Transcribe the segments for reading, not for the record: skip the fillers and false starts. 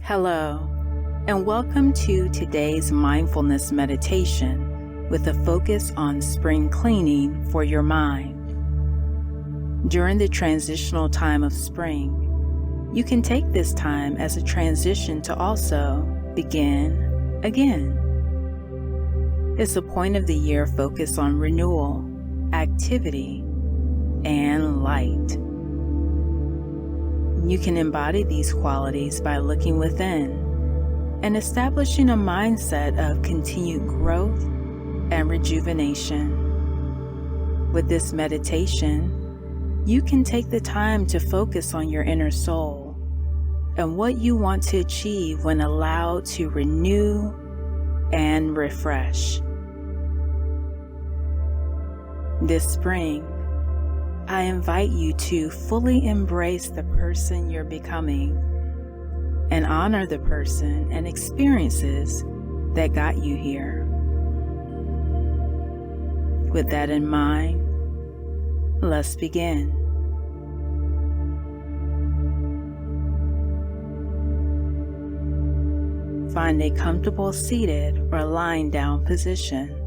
Hello, and welcome to today's mindfulness meditation with a focus on spring cleaning for your mind. During the transitional time of spring, you can take this time as a transition to also begin again. It's a point of the year focused on renewal, activity, and light. You can embody these qualities by looking within and establishing a mindset of continued growth and rejuvenation. With this meditation, you can take the time to focus on your inner soul and what you want to achieve when allowed to renew and refresh. This spring, I invite you to fully embrace the person you're becoming and honor the person and experiences that got you here. With that in mind, let's begin. Find a comfortable seated or lying down position.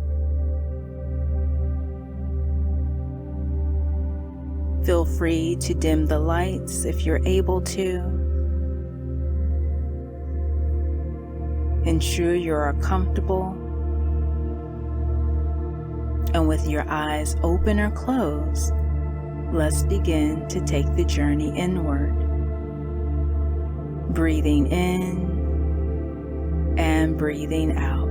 Feel free to dim the lights if you're able to. Ensure you are comfortable. And with your eyes open or closed, let's begin to take the journey inward. Breathing in and breathing out.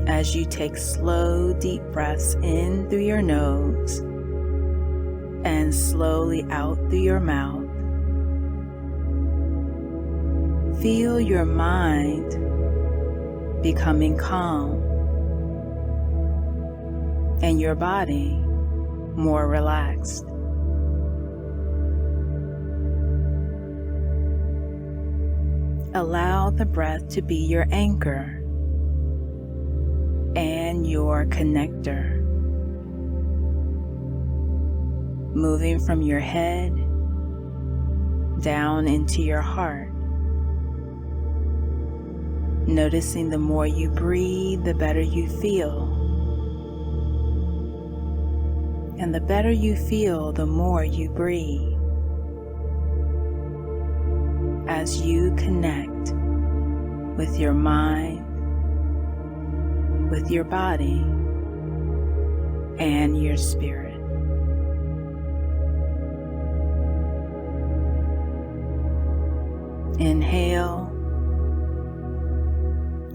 As you take slow, deep breaths in through your nose and slowly out through your mouth, feel your mind becoming calm and your body more relaxed. Allow the breath to be your anchor and your connector, moving from your head down into your heart. Noticing the more you breathe, the better you feel. And the better you feel, the more you breathe. As you connect with your mind, with your body, and your spirit. Inhale,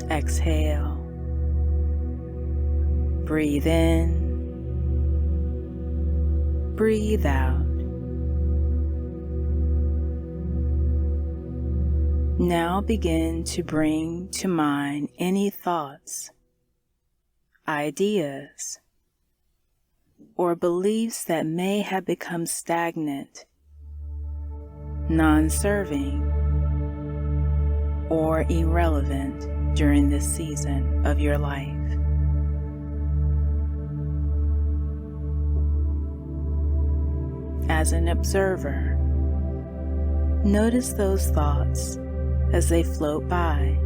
exhale, breathe in, breathe out. Now begin to bring to mind any thoughts, ideas, or beliefs that may have become stagnant, non-serving, or irrelevant during this season of your life. As an observer, notice those thoughts as they float by.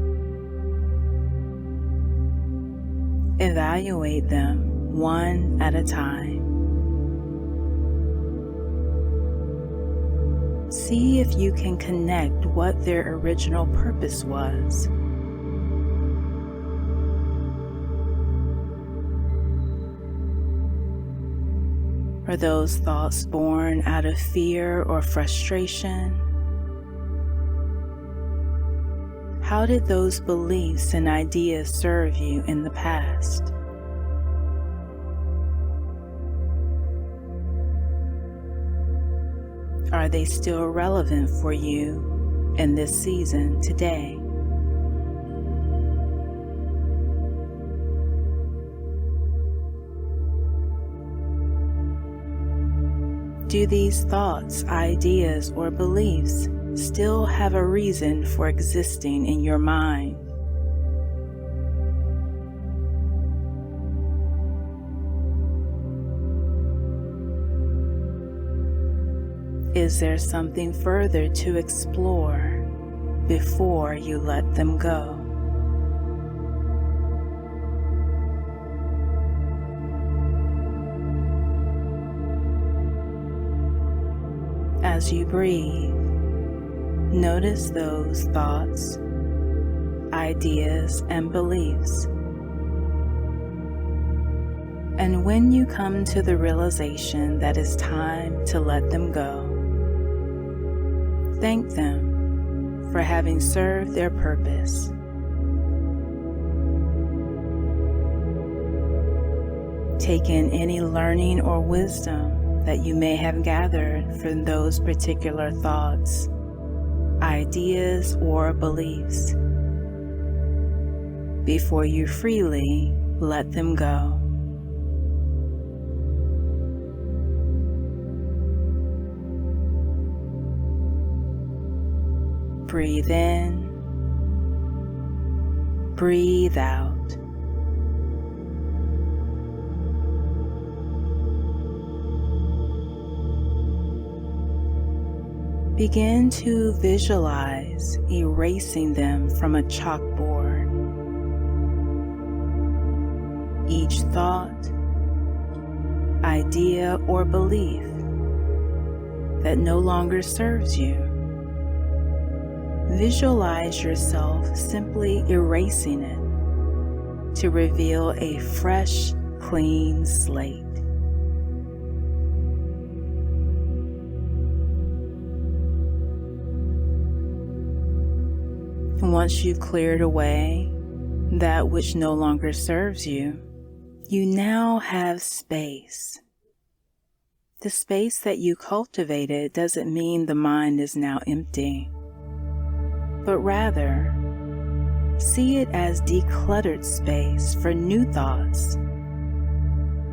Evaluate them one at a time. See if you can connect what their original purpose was. Are those thoughts born out of fear or frustration? How did those beliefs and ideas serve you in the past? Are they still relevant for you in this season today? Do these thoughts, ideas, or beliefs still have a reason for existing in your mind? Is there something further to explore before you let them go? As you breathe, notice those thoughts, ideas, and beliefs. And when you come to the realization that it's time to let them go, thank them for having served their purpose. Take in any learning or wisdom that you may have gathered from those particular thoughts, ideas, or beliefs before you freely let them go. Breathe in, breathe out. Begin to visualize erasing them from a chalkboard. Each thought, idea, or belief that no longer serves you. Visualize yourself simply erasing it to reveal a fresh, clean slate. Once you've cleared away that which no longer serves you, you now have space. The space that you cultivated doesn't mean the mind is now empty, but rather see it as decluttered space for new thoughts,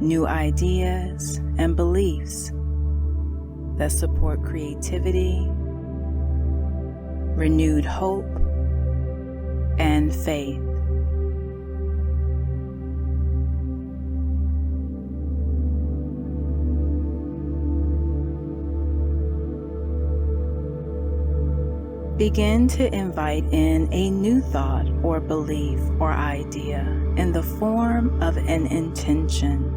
new ideas, and beliefs that support creativity, renewed hope, and faith. Begin to invite in a new thought or belief or idea in the form of an intention.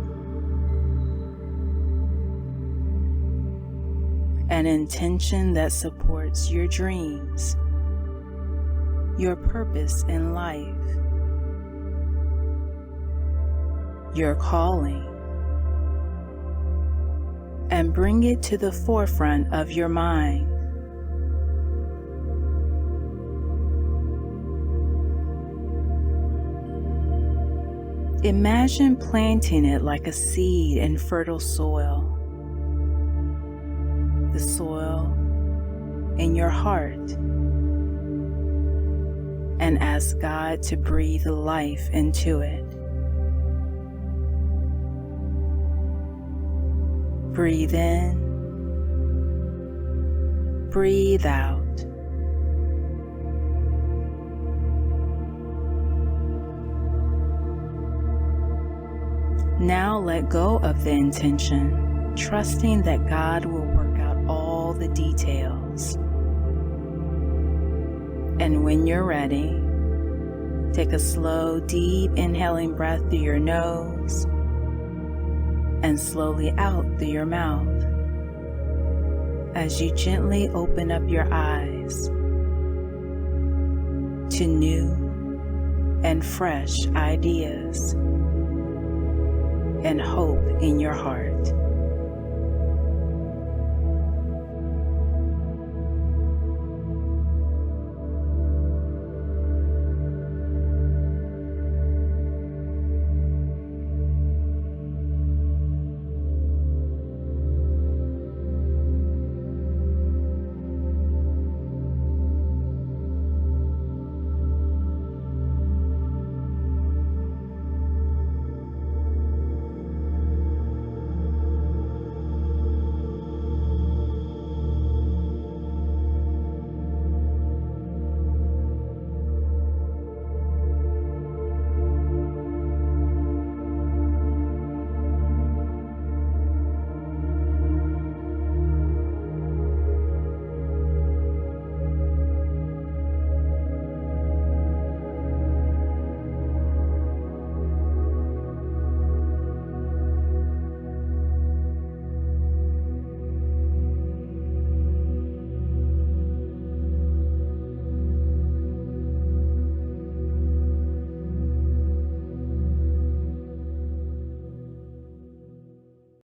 An intention that supports your dreams, your purpose in life, your calling, and bring it to the forefront of your mind. Imagine planting it like a seed in fertile soil. The soil in your heart. And ask God to breathe life into it. Breathe in, breathe out. Now let go of the intention, trusting that God will work out all the details. And when you're ready, take a slow, deep inhaling breath through your nose and slowly out through your mouth as you gently open up your eyes to new and fresh ideas and hope in your heart.